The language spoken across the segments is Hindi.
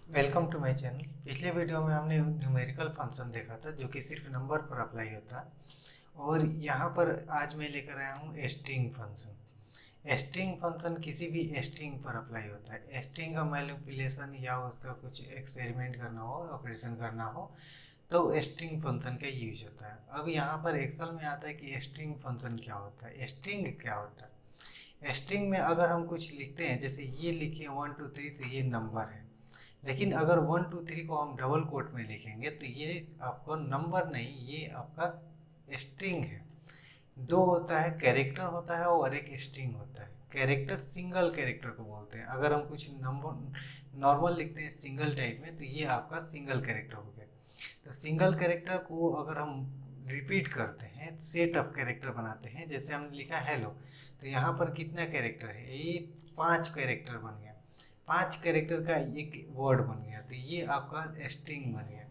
Welcome to my channel. पिछले वीडियो में हमने न्यूमेरिकल फंक्शन देखा था जो कि सिर्फ नंबर पर अप्लाई होता है। और यहाँ पर आज मैं लेकर आया हूँ स्ट्रिंग फंक्शन। स्ट्रिंग फंक्शन किसी भी स्ट्रिंग पर अप्लाई होता है। स्ट्रिंग का मैनिपुलेशन या उसका कुछ एक्सपेरिमेंट करना हो, ऑपरेशन करना हो, तो स्ट्रिंग फंक्शन का यूज होता है। अब यहाँ पर एक्सेल में आता है कि स्ट्रिंग फंक्शन क्या होता है, स्ट्रिंग क्या होता है। स्ट्रिंग में अगर हम कुछ लिखते हैं, जैसे ये लिखे 1 2 3, तो ये नंबर है। लेकिन अगर 1 2 3 को हम डबल कोट में लिखेंगे तो ये आपको नंबर नहीं, ये आपका स्ट्रिंग है। दो होता है, कैरेक्टर होता है और एक स्ट्रिंग होता है। कैरेक्टर सिंगल कैरेक्टर को बोलते हैं। अगर हम कुछ नंबर नॉर्मल लिखते हैं सिंगल टाइप में, तो ये आपका सिंगल कैरेक्टर हो गया। तो सिंगल कैरेक्टर को अगर हम रिपीट करते हैं, सेट ऑफ कैरेक्टर बनाते हैं, जैसे हमने लिखा हेलो, तो यहाँ पर कितना कैरेक्टर है, ये 5 कैरेक्टर बन गया। 5 कैरेक्टर का एक वर्ड बन गया, तो ये आपका स्ट्रिंग बन गया।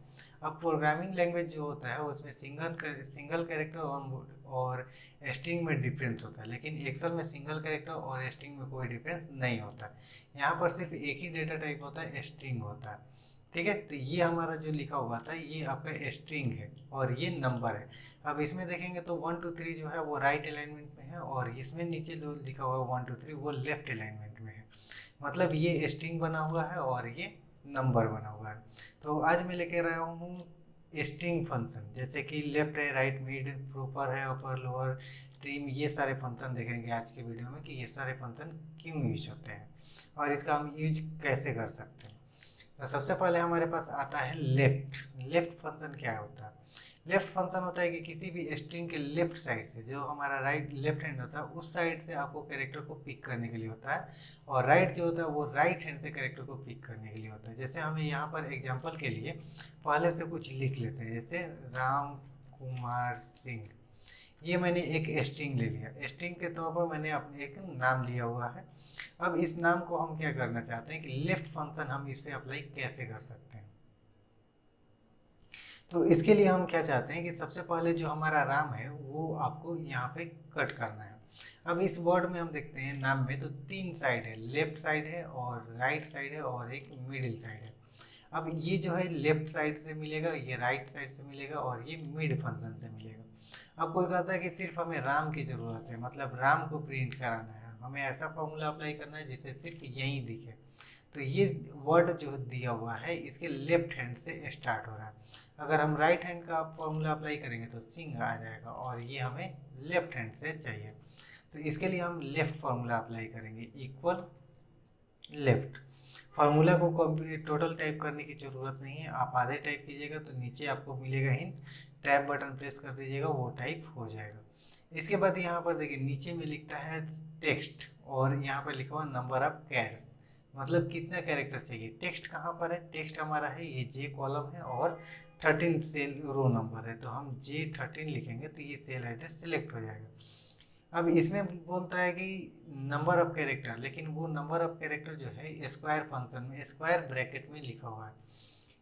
अब प्रोग्रामिंग लैंग्वेज जो होता है उसमें सिंगल कैरेक्टर और स्ट्रिंग में डिफरेंस होता है, लेकिन एक्सेल में सिंगल कैरेक्टर और स्ट्रिंग में कोई डिफरेंस नहीं होता है। यहाँ पर सिर्फ एक ही डेटा टाइप होता है, स्ट्रिंग होता है। ठीक है, तो ये हमारा जो लिखा हुआ था ये आपका स्ट्रिंग है और ये नंबर है। अब इसमें देखेंगे तो 1 2 3 जो है वो राइट अलाइनमेंट में है, और इसमें नीचे जो लिखा हुआ है 1 2 3 वो लेफ्ट अलाइनमेंट में है। मतलब ये स्ट्रिंग बना हुआ है और ये नंबर बना हुआ है। तो आज मैं लेकर आया हूँ स्ट्रिंग फंक्शन, जैसे कि लेफ्ट है, राइट, मिड, प्रॉपर है, अपर, लोअर, ट्रिम, ये सारे फंक्शन देखेंगे आज के वीडियो में कि ये सारे फंक्शन क्यों यूज होते हैं और इसका हम यूज कैसे कर सकते हैं। तो सबसे पहले हमारे पास आता है लेफ्ट। लेफ्ट फंक्शन क्या होता है? लेफ्ट फंक्शन होता है कि किसी भी स्ट्रिंग के लेफ्ट साइड से, जो हमारा राइट लेफ्ट हैंड होता है उस साइड से आपको कैरेक्टर को पिक करने के लिए होता है, और राइट जो होता है वो राइट हैंड से कैरेक्टर को पिक करने के लिए होता है। जैसे हमें यहाँ पर एग्जांपल के लिए पहले से कुछ लिख लेते हैं, जैसे राम कुमार सिंह। ये मैंने एक स्ट्रिंग ले लिया, स्ट्रिंग के तौर पर मैंने अपने एक नाम लिया हुआ है। अब इस नाम को हम क्या करना चाहते हैं कि लेफ्ट फंक्शन हम इस पर अप्लाई कैसे कर सकते हैं। तो इसके लिए हम क्या चाहते हैं कि सबसे पहले जो हमारा राम है वो आपको यहाँ पे कट करना है। अब इस वर्ड में हम देखते हैं नाम में तो 3 साइड है, लेफ्ट साइड है और राइट साइड है और एक मिडिल साइड है। अब ये जो है लेफ्ट साइड से मिलेगा, ये राइट साइड से मिलेगा और ये मिड फंक्शन से मिलेगा। अब कोई कहता है कि सिर्फ हमें राम की ज़रूरत है, मतलब राम को प्रिंट कराना है, हमें ऐसा फॉर्मूला अप्लाई करना है जिससे सिर्फ यही दिखे। तो ये वर्ड जो दिया हुआ है इसके लेफ्ट हैंड से स्टार्ट हो रहा है। अगर हम राइट हैंड का फॉर्मूला अप्लाई करेंगे तो सिंह आ जाएगा, और ये हमें लेफ्ट हैंड से चाहिए। तो इसके लिए हम लेफ्ट फॉर्मूला अप्लाई करेंगे, इक्वल लेफ्ट। फार्मूला को टोटल टाइप करने की ज़रूरत नहीं है, आप आधे टाइप कीजिएगा तो नीचे आपको मिलेगा हिंट, टैब बटन प्रेस कर दीजिएगा, वो टाइप हो जाएगा। इसके बाद यहाँ पर देखिए नीचे में लिखता है टेक्स्ट, और यहाँ पर लिखा हुआ नंबर ऑफ कैरेक्टर्स, मतलब कितना कैरेक्टर चाहिए। टेक्स्ट कहाँ पर है? टेक्स्ट हमारा है ये जे कॉलम है और 13 सेल रो नंबर है, तो हम J13 लिखेंगे तो ये सेल एड्रेस सिलेक्ट हो जाएगा। अब इसमें बोलता है कि नंबर ऑफ कैरेक्टर, लेकिन वो नंबर ऑफ कैरेक्टर जो है स्क्वायर फंक्शन में स्क्वायर ब्रैकेट में लिखा हुआ है।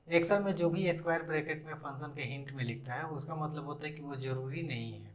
एक्सेल में जो भी स्क्वायर ब्रैकेट में फंक्शन के हिंट में लिखता है उसका मतलब होता है कि वो ज़रूरी नहीं है,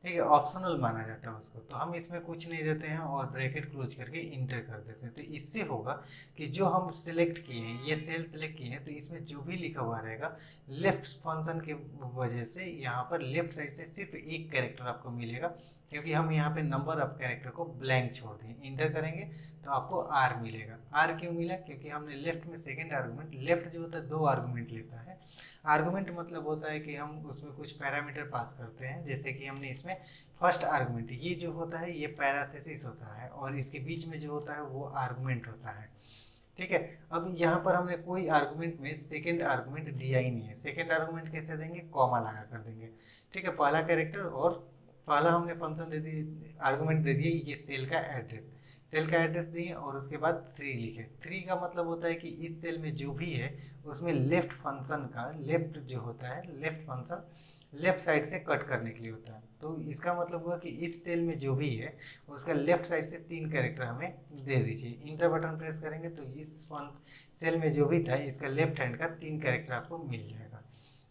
ठीक है, ऑप्शनल माना जाता है उसको। तो हम इसमें कुछ नहीं देते हैं और ब्रैकेट क्लोज करके इंटर कर देते हैं। तो इससे होगा कि जो हम सिलेक्ट किए हैं, ये सेल सिलेक्ट किए हैं, तो इसमें जो भी लिखा हुआ रहेगा लेफ्ट फंक्शन के वजह से यहाँ पर लेफ्ट साइड से सिर्फ एक कैरेक्टर आपको मिलेगा, क्योंकि हम यहाँ पे नंबर ऑफ कैरेक्टर को ब्लैंक छोड़ दिए। इंटर करेंगे तो आपको आर मिलेगा। आर क्यों मिला? क्योंकि हमने लेफ्ट में सेकेंड आर्गूमेंट, लेफ्ट जो होता है 2 आर्गूमेंट लेता है। आर्गूमेंट मतलब होता है कि हम उसमें कुछ पैरामीटर पास करते हैं, जैसे कि हमने इसमें फर्स्ट आर्गूमेंट, ये जो होता है ये पैराथेसिस होता है, और इसके बीच में जो होता है वो आर्गूमेंट होता है। ठीक है, अब यहाँ पर हमने कोई आर्गूमेंट में सेकेंड आर्गूमेंट दिया ही नहीं है। सेकेंड आर्गूमेंट कैसे देंगे? कॉमा लगा कर देंगे। ठीक है, पहला कैरेक्टर और पहला हमने फंक्शन दे दी, आर्गूमेंट दे दिए ये सेल का एड्रेस, सेल का एड्रेस दिए और उसके बाद 3 लिखे। 3 का मतलब होता है कि इस सेल में जो भी है उसमें लेफ्ट फंक्शन का, लेफ्ट जो होता है लेफ्ट फंक्शन लेफ्ट साइड से कट करने के लिए होता है। तो इसका मतलब हुआ कि इस सेल में जो भी है उसका लेफ्ट साइड से 3 कैरेक्टर हमें दे दीजिए। इंटर बटन प्रेस करेंगे तो इस सेल में जो भी था इसका लेफ्ट हैंड का 3 कैरेक्टर आपको मिल जाएगा।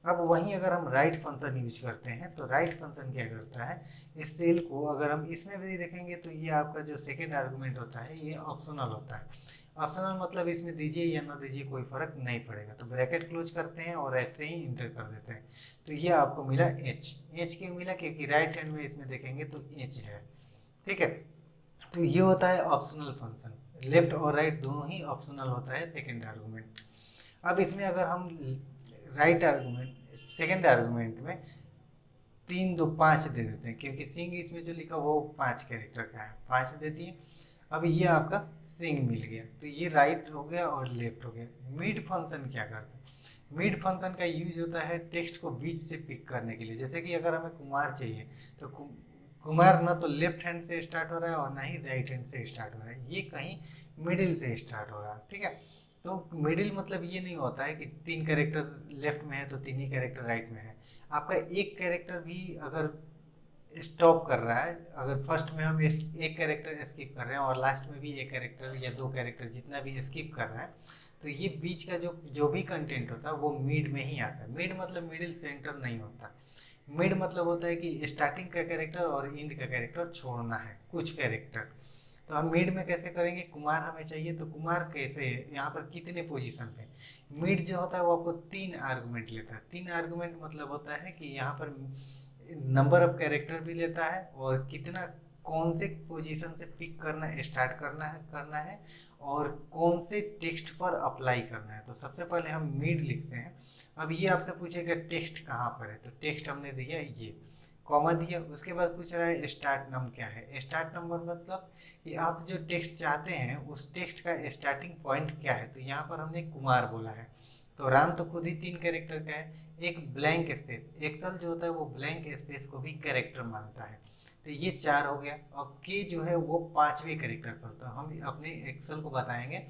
अब वहीं अगर हम राइट फंक्शन यूज करते हैं तो राइट फंक्शन क्या करता है, इस सेल को अगर हम इसमें भी देखेंगे तो ये आपका जो सेकेंड आर्गुमेंट होता है ये ऑप्शनल होता है। ऑप्शनल मतलब इसमें दीजिए या ना दीजिए कोई फर्क नहीं पड़ेगा, तो ब्रैकेट क्लोज करते हैं और ऐसे ही इंटर कर देते हैं। तो ये आपको मिला एच। एच क्यों मिला, क्योंकि राइट हैंड में इसमें देखेंगे तो एच है। ठीक है, तो ये होता है ऑप्शनल फंक्शन। लेफ्ट और राइट दोनों ही ऑप्शनल होता है सेकेंड आर्गुमेंट। अब इसमें अगर हम राइट आर्गुमेंट सेकेंड आर्गुमेंट में 3 2 5 दे देते हैं, क्योंकि सिंग इसमें जो लिखा वो 5 कैरेक्टर का है, 5 दे दिए। अब ये आपका सिंग मिल गया, तो ये राइट हो गया और लेफ्ट हो गया। मिड फंक्शन क्या करता है, मिड फंक्शन का यूज होता है टेक्स्ट को बीच से पिक करने के लिए। जैसे कि अगर हमें कुमार चाहिए तो कुमार ना तो लेफ्ट हैंड से स्टार्ट हो रहा है और ना ही राइट हैंड से स्टार्ट हो रहा है, ये कहीं मिडिल से स्टार्ट हो रहा है। ठीक है, तो मिडिल मतलब ये नहीं होता है कि 3 कैरेक्टर लेफ्ट में है तो 3 ही कैरेक्टर राइट में है। आपका एक कैरेक्टर भी अगर स्टॉप कर रहा है, अगर फर्स्ट में हम एक कैरेक्टर स्किप कर रहे हैं और लास्ट में भी एक कैरेक्टर या 2 कैरेक्टर जितना भी स्किप कर रहा है, तो ये बीच का जो जो भी कंटेंट होता है वो मिड में ही आता है। मिड मतलब मिडिल सेंटर नहीं होता। मिड मतलब होता है कि स्टार्टिंग का कैरेक्टर और एंड का कैरेक्टर छोड़ना है कुछ कैरेक्टर। तो हम मिड में कैसे करेंगे, कुमार हमें चाहिए तो कुमार कैसे है, यहाँ पर कितने पोजीशन पे। मिड जो होता है वो आपको 3 आर्गुमेंट लेता है। 3 आर्गुमेंट मतलब होता है कि यहाँ पर नंबर ऑफ कैरेक्टर भी लेता है और कितना कौन से पोजीशन से पिक करना है, स्टार्ट करना है और कौन से टेक्स्ट पर अप्लाई करना है। तो सबसे पहले हम मिड लिखते हैं। अब ये आपसे पूछेगा टेक्स्ट कहाँ पर है, तो टेक्स्ट हमने दिया ये, कॉमा दिया। उसके बाद पूछ रहा है स्टार्ट नंबर क्या है। स्टार्ट नंबर मतलब कि आप जो टेक्स्ट चाहते हैं उस टेक्स्ट का स्टार्टिंग पॉइंट क्या है। तो यहाँ पर हमने कुमार बोला है, तो राम तो खुद ही 3 कैरेक्टर का है। एक ब्लैंक स्पेस, एक्सेल जो होता है वो ब्लैंक स्पेस को भी कैरेक्टर मानता है, तो ये 4 हो गया। अब के जो है वो 5वें कैरेक्टर पर, तो हम अपने एक्सेल को बताएंगे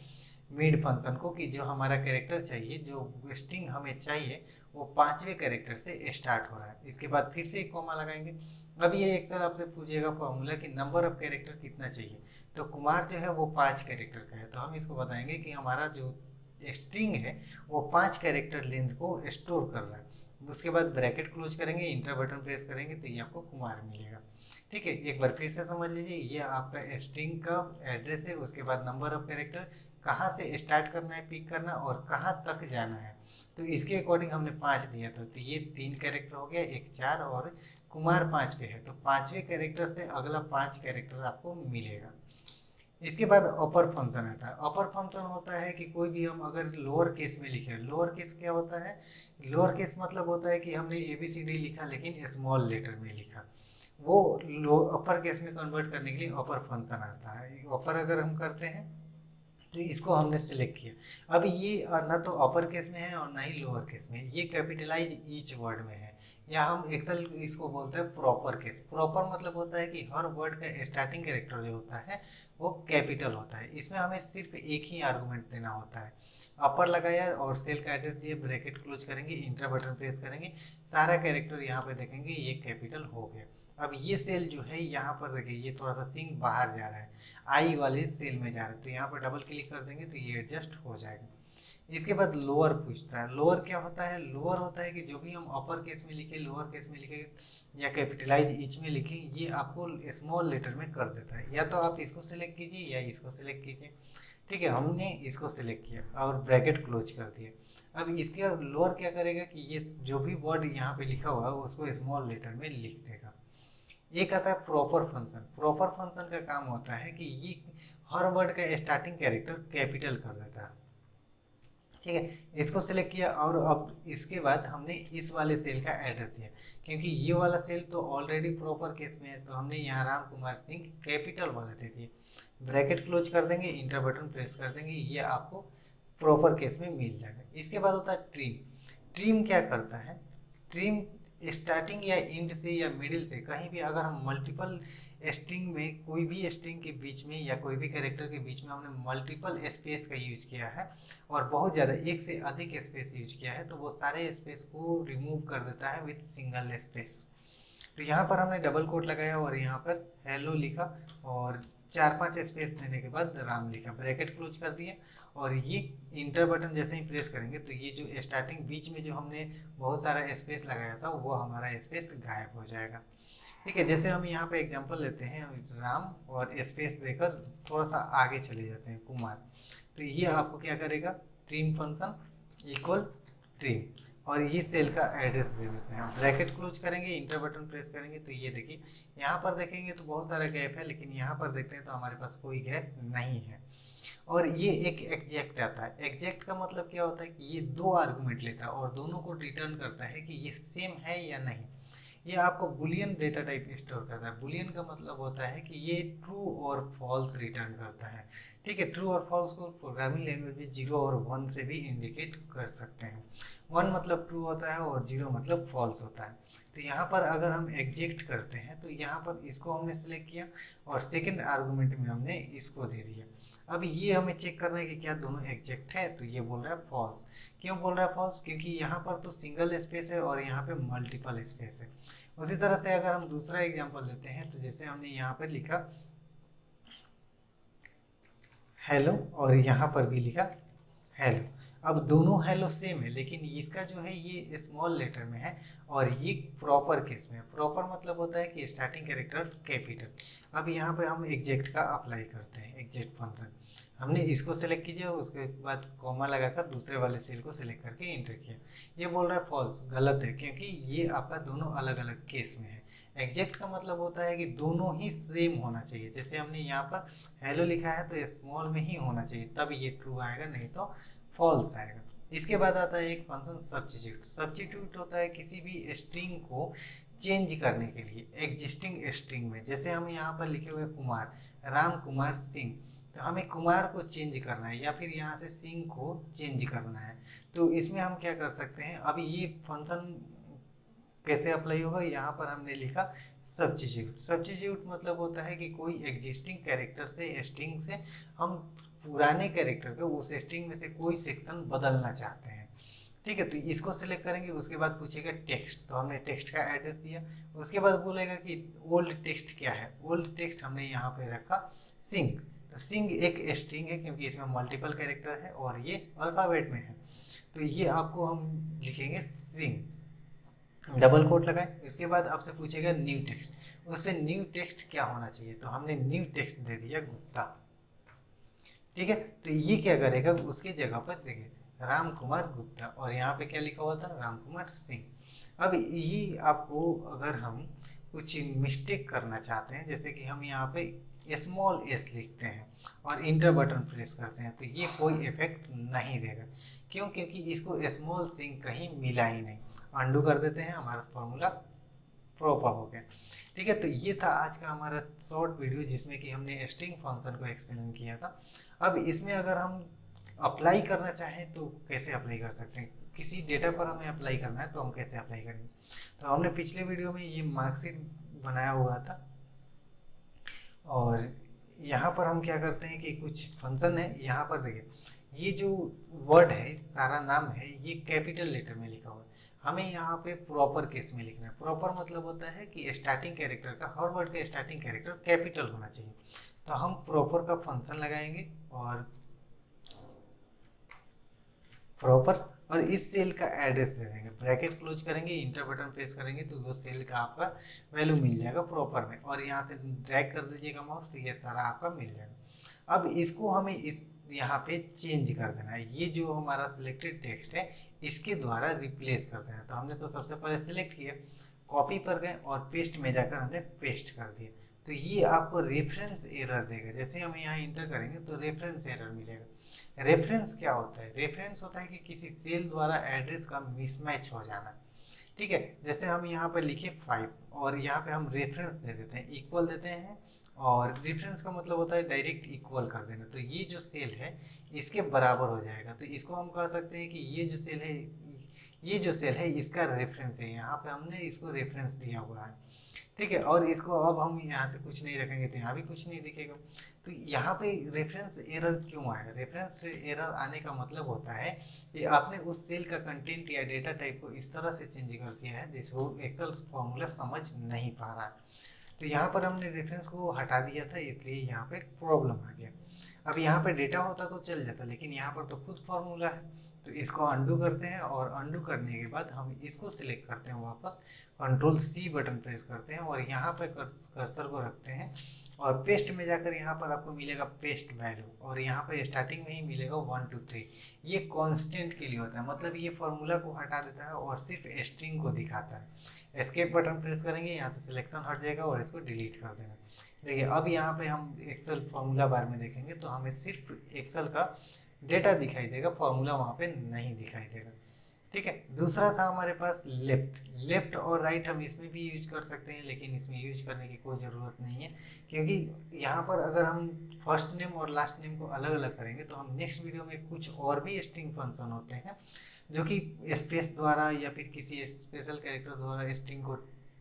मिड फंक्शन को कि जो हमारा कैरेक्टर चाहिए, जो स्ट्रिंग हमें चाहिए वो 5वें कैरेक्टर से स्टार्ट हो रहा है। इसके बाद फिर से एक कॉमा लगाएंगे। अब ये एक्सेल आपसे पूछेगा फॉर्मूला कि नंबर ऑफ कैरेक्टर कितना चाहिए, तो कुमार जो है वो 5 कैरेक्टर का है, तो हम इसको बताएंगे कि हमारा जो स्ट्रिंग है वो 5 कैरेक्टर लेंथ को स्टोर कर रहा है। उसके बाद ब्रैकेट क्लोज करेंगे, इंटर बटन प्रेस करेंगे तो ये आपको कुमार मिलेगा। ठीक है, एक बार फिर से समझ लीजिए, ये आपका स्ट्रिंग का एड्रेस है। उसके बाद नंबर ऑफ कैरेक्टर, कहाँ से स्टार्ट करना है पिक करना और कहाँ तक जाना है, तो इसके अकॉर्डिंग हमने 5 दिया था। तो ये 3 कैरेक्टर हो गया, एक 4 और कुमार 5 पे है, तो 5वें कैरेक्टर से अगला 5 कैरेक्टर आपको मिलेगा। इसके बाद अपर फंक्शन आता है। अपर फंक्शन होता है कि कोई भी हम अगर लोअर केस में लिखे, लोअर केस क्या होता है, लोअर केस मतलब होता है कि हमने ABCD लिखा लेकिन स्मॉल लेटर में लिखा, वो लो अपर केस में कन्वर्ट करने के लिए अपर फंक्शन आता है। अपर अगर हम करते हैं तो इसको हमने सिलेक्ट किया। अब ये ना तो अपर केस में है और ना ही लोअर केस में है, ये कैपिटलाइज ईच वर्ड में है, या हम एक्सेल इसको बोलते हैं प्रॉपर केस। प्रॉपर मतलब होता है कि हर वर्ड का स्टार्टिंग कैरेक्टर जो होता है वो कैपिटल होता है। इसमें हमें सिर्फ एक ही आर्गुमेंट देना होता है। अपर लगाया और सेल का एड्रेस दिए, ब्रैकेट क्लोज करेंगे, इंटर बटन प्रेस करेंगे, सारा कैरेक्टर यहाँ पे देखेंगे ये कैपिटल हो गया। अब ये सेल जो है यहाँ पर देखिए ये थोड़ा सा सिंग बाहर जा रहा है, आई वाले सेल में जा रहा है, तो यहाँ पर डबल क्लिक कर देंगे तो ये एडजस्ट हो जाएगा। इसके बाद लोअर पूछता है। लोअर क्या होता है, लोअर होता है कि जो भी हम अपर केस में लिखे, लोअर केस में लिखे या कैपिटलाइज ईच में लिखे, ये आपको स्मॉल लेटर में कर देता है। या तो आप इसको सिलेक्ट कीजिए या इसको सिलेक्ट कीजिए। ठीक है, हमने इसको सिलेक्ट किया और ब्रैकेट क्लोज कर दिया। अब इसके लोअर क्या करेगा कि ये जो भी वर्ड यहाँ पे लिखा हुआ है उसको स्मॉल लेटर में लिख देगा। एक आता है प्रॉपर फंक्शन। प्रॉपर फंक्शन का काम होता है कि ये हर वर्ड का स्टार्टिंग कैरेक्टर कैपिटल कर देता है। ठीक है, इसको सिलेक्ट किया और अब इसके बाद हमने इस वाले सेल का एड्रेस दिया, क्योंकि ये वाला सेल तो ऑलरेडी प्रॉपर केस में है, तो हमने यहाँ राम कुमार सिंह कैपिटल वाला दे दिए। ब्रैकेट क्लोज कर देंगे, इंटर बटन प्रेस कर देंगे, ये आपको प्रॉपर केस में मिल जाएगा। इसके बाद होता है ट्रिम। ट्रिम क्या करता है, ट्रिम स्टार्टिंग या एंड से या मिडिल से कहीं भी अगर हम मल्टीपल स्ट्रिंग में, कोई भी स्ट्रिंग के बीच में या कोई भी कैरेक्टर के बीच में हमने मल्टीपल स्पेस का यूज किया है और बहुत ज़्यादा एक से अधिक स्पेस यूज किया है, तो वो सारे स्पेस को रिमूव कर देता है विथ सिंगल स्पेस। तो यहाँ पर हमने डबल कोट लगाया और यहाँ पर हेलो लिखा और 4-5 स्पेस देने के बाद राम लिखा, ब्रैकेट क्लोज कर दिया, और ये इंटर बटन जैसे ही प्रेस करेंगे तो ये जो स्टार्टिंग बीच में जो हमने बहुत सारा स्पेस लगाया था वो हमारा स्पेस गायब हो जाएगा। ठीक है, जैसे हम यहाँ पे एग्जांपल लेते हैं, राम और स्पेस देकर थोड़ा सा आगे चले जाते हैं, कुमार। तो ये आपको क्या करेगा, ट्रिम फंक्शन इक्वल ट्रिम, और ये सेल का एड्रेस दे देते हैं। ब्रैकेट क्लोज करेंगे, इंटर बटन प्रेस करेंगे तो ये देखिए यहाँ पर देखेंगे तो बहुत सारा गैप है, लेकिन यहाँ पर देखते हैं तो हमारे पास कोई गैप नहीं है। और ये एक एग्जैक्ट आता है। एग्जैक्ट का मतलब क्या होता है कि ये 2 आर्गुमेंट लेता है और दोनों को रिटर्न करता है कि ये सेम है या नहीं। ये आपको बुलियन डेटा टाइप स्टोर करता है। बुलियन का मतलब होता है कि ये ट्रू और फॉल्स रिटर्न करता है। ठीक है, ट्रू और फॉल्स को प्रोग्रामिंग लैंग्वेज में 0 और 1 से भी इंडिकेट कर सकते हैं। 1 मतलब ट्रू होता है और 0 मतलब फॉल्स होता है। तो यहाँ पर अगर हम एग्जैक्ट करते हैं तो यहाँ पर इसको हमने सेलेक्ट किया और सेकंड आर्गुमेंट में हमने इसको दे दिया। अब ये हमें चेक करना है कि क्या दोनों एग्जैक्ट है, तो ये बोल रहा है फॉल्स। क्यों बोल रहा है फॉल्स, क्योंकि यहाँ पर तो सिंगल स्पेस है और यहाँ पे मल्टीपल स्पेस है। उसी तरह से अगर हम दूसरा एग्जांपल लेते हैं तो जैसे हमने यहाँ पर लिखा हेलो और यहाँ पर भी लिखा हेलो। अब दोनों हेलो सेम है, लेकिन इसका जो है ये स्मॉल लेटर में है और ये प्रॉपर केस में है। प्रॉपर मतलब होता है कि स्टार्टिंग कैरेक्टर कैपिटल। अब यहाँ पे हम एग्जैक्ट का अप्लाई करते हैं, एग्जैक्ट फंक्शन। हमने इसको सेलेक्ट कीजिए, उसके बाद कॉमा लगाकर दूसरे वाले सेल को सिलेक्ट करके इंटर किया। ये बोल रहा है फॉल्स, गलत है, क्योंकि ये आपका दोनों अलग अलग केस में है। एग्जैक्ट का मतलब होता है कि दोनों ही सेम होना चाहिए। जैसे हमने यहाँ पर हेलो लिखा है तो स्मॉल में ही होना चाहिए, तब ये ट्रू आएगा, नहीं तो फॉल्स आएगा। इसके बाद आता है एक फंक्शन सब्स्टिट्यूट। सब्स्टिट्यूट होता है किसी भी स्ट्रिंग को चेंज करने के लिए एग्जिस्टिंग स्ट्रिंग में। जैसे हम यहाँ पर लिखे हुए कुमार, राम कुमार सिंह, तो हमें कुमार को चेंज करना है या फिर यहाँ से सिंह को चेंज करना है। तो इसमें हम क्या कर सकते हैं, अभी ये फंक्शन कैसे अप्लाई होगा, यहाँ पर हमने लिखा सब्स्टिट्यूट। सब्स्टिट्यूट मतलब होता है कि कोई एग्जिस्टिंग कैरेक्टर से स्ट्रिंग से हम पुराने कैरेक्टर के उस स्ट्रिंग में से कोई सेक्शन बदलना चाहते हैं। ठीक है, तो इसको सिलेक्ट करेंगे, उसके बाद पूछेगा टेक्स्ट, तो हमने टेक्स्ट का एड्रेस दिया। उसके बाद बोलेगा कि ओल्ड टेक्स्ट क्या है। ओल्ड टेक्स्ट हमने यहाँ पे रखा सिंह। तो सिंह एक स्ट्रिंग है क्योंकि इसमें मल्टीपल कैरेक्टर है और ये अल्फ़ाबेट में है, तो ये आपको हम लिखेंगे सिंह, डबल कोट लगाए। इसके बाद आपसे पूछेगा न्यू टेक्स्ट, उस पर न्यू टेक्स्ट क्या होना चाहिए, तो हमने न्यू टेक्स्ट दे दिया गुप्ता। ठीक है, तो ये क्या करेगा, उसकी जगह पर देखिए राम कुमार गुप्ता, और यहाँ पे क्या लिखा हुआ था, राम कुमार सिंह। अब ये आपको अगर हम कुछ मिस्टेक करना चाहते हैं, जैसे कि हम यहाँ पे स्मॉल एस लिखते हैं और इंटर बटन प्रेस करते हैं, तो ये कोई इफेक्ट नहीं देगा। क्यों, क्योंकि इसको स्मॉल सिंह कहीं मिला ही नहीं। अंडू कर देते हैं, हमारा फॉर्मूला प्रॉपर हो गया। ठीक है, तो ये था आज का हमारा शॉर्ट वीडियो जिसमें कि हमने स्ट्रिंग फंक्शन को एक्सप्लेन किया था। अब इसमें अगर हम अप्लाई करना चाहें तो कैसे अप्लाई कर सकते हैं, किसी डेटा पर हमें अप्लाई करना है तो हम कैसे अप्लाई करेंगे। तो हमने पिछले वीडियो में ये मार्कशीट बनाया हुआ था, और यहाँ पर हम क्या करते हैं कि कुछ फंक्शन है, यहाँ पर देखिए ये जो वर्ड है, सारा नाम है, ये कैपिटल लेटर में लिखा हुआ है। हमें यहाँ पे प्रॉपर केस में लिखना है। प्रॉपर मतलब होता है कि स्टार्टिंग कैरेक्टर का, हर वर्ड का स्टार्टिंग कैरेक्टर कैपिटल होना चाहिए। तो हम प्रॉपर का फंक्शन लगाएंगे और प्रॉपर, और इस सेल का एड्रेस दे देंगे, ब्रैकेट क्लोज करेंगे, इंटर बटन प्रेस करेंगे तो वो सेल का आपका वैल्यू मिल जाएगा प्रॉपर में, और यहाँ से ड्रैग कर दीजिएगा माउस तो ये सारा आपका मिल जाएगा। अब इसको हमें इस यहाँ पे चेंज कर देना है, ये जो हमारा सिलेक्टेड टेक्स्ट है इसके द्वारा रिप्लेस कर देना है। तो हमने तो सबसे पहले सिलेक्ट किया, कॉपी पर गए और पेस्ट में जाकर हमने पेस्ट कर दिया। तो ये आपको रेफरेंस एरर देगा। जैसे हम यहाँ इंटर करेंगे तो रेफरेंस एरर मिलेगा। रेफरेंस क्या होता है, रेफरेंस होता है कि किसी सेल द्वारा एड्रेस का मिसमैच हो जाना। ठीक है, जैसे हम यहाँ पर लिखे 5 और यहाँ पे हम रेफरेंस दे देते हैं, इक्वल देते हैं, और रेफरेंस का मतलब होता है डायरेक्ट इक्वल कर देना। तो ये जो सेल है इसके बराबर हो जाएगा। तो इसको हम कह सकते हैं कि ये जो सेल है, ये जो सेल है इसका रेफरेंस है, यहाँ पे हमने इसको रेफरेंस दिया हुआ है। ठीक है, और इसको अब हम यहाँ से कुछ नहीं रखेंगे तो यहाँ भी कुछ नहीं दिखेगा। तो यहाँ पे रेफरेंस एरर क्यों आएगा, रेफरेंस एरर आने का मतलब होता है कि आपने उस सेल का कंटेंट या डेटा टाइप को इस तरह से चेंज कर दिया है जिसको एक्सेल फॉर्मूला समझ नहीं पा रहा है। तो यहाँ पर हमने रेफरेंस को हटा दिया था, इसलिए यहाँ पे प्रॉब्लम आ गया। अब यहाँ पे डेटा होता तो चल जाता, लेकिन यहाँ पर तो खुद फॉर्मूला है। तो इसको अंडू करते हैं और अंडू करने के बाद हम इसको सिलेक्ट करते हैं वापस, कंट्रोल सी बटन प्रेस करते हैं और यहाँ पे कर्सर को रखते हैं और पेस्ट में जाकर यहाँ पर आपको मिलेगा पेस्ट वैल्यू और यहाँ पर स्टार्टिंग में ही मिलेगा 1 2 3। ये कांस्टेंट के लिए होता है, मतलब ये फॉर्मूला को हटा देता है और सिर्फ स्ट्रिंग को दिखाता है। एस्केप बटन प्रेस करेंगे, यहाँ से सिलेक्शन हट जाएगा और इसको डिलीट कर देना। देखिए अब यहाँ पे हम एक्सेल फॉर्मूला बार में देखेंगे तो हमें सिर्फ एक्सेल का डेटा दिखाई देगा, फॉर्मूला वहाँ पे नहीं दिखाई देगा। ठीक है, दूसरा था हमारे पास लेफ्ट और राइट हम इसमें भी यूज कर सकते हैं, लेकिन इसमें यूज करने की कोई ज़रूरत नहीं है, क्योंकि यहाँ पर अगर हम फर्स्ट नेम और लास्ट नेम को अलग अलग करेंगे तो हम नेक्स्ट वीडियो में कुछ और भी स्ट्रिंग फंक्शन होते हैं जो कि स्पेस द्वारा या फिर किसी स्पेशल कैरेक्टर द्वारा स्ट्रिंग को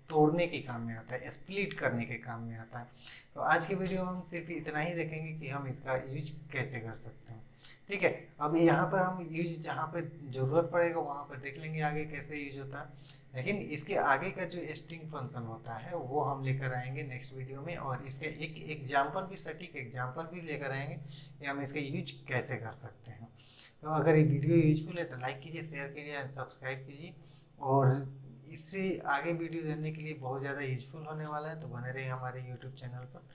तोड़ने के काम में आता है, स्प्लिट करने के काम में आता है। तो आज के वीडियो में हम सिर्फ इतना ही देखेंगे कि हम इसका यूज कैसे कर सकते हैं। ठीक है, अब यहाँ पर हम यूज जहाँ पे ज़रूरत पड़ेगा वहाँ पर देख लेंगे आगे कैसे यूज होता है, लेकिन इसके आगे का जो स्ट्रिंग फंक्शन होता है वो हम लेकर आएंगे नेक्स्ट वीडियो में, और इसके एक एग्जाम्पल भी, सटीक एग्जाम्पल भी लेकर आएंगे कि हम इसका यूज कैसे कर सकते हैं। तो अगर ये वीडियो यूजफुल है तो लाइक कीजिए, शेयर कीजिए एंड सब्सक्राइब कीजिए, और इससे आगे वीडियो देखने के लिए बहुत ज़्यादा यूजफुल होने वाला है, तो बने रहिए हमारे यूट्यूब चैनल पर।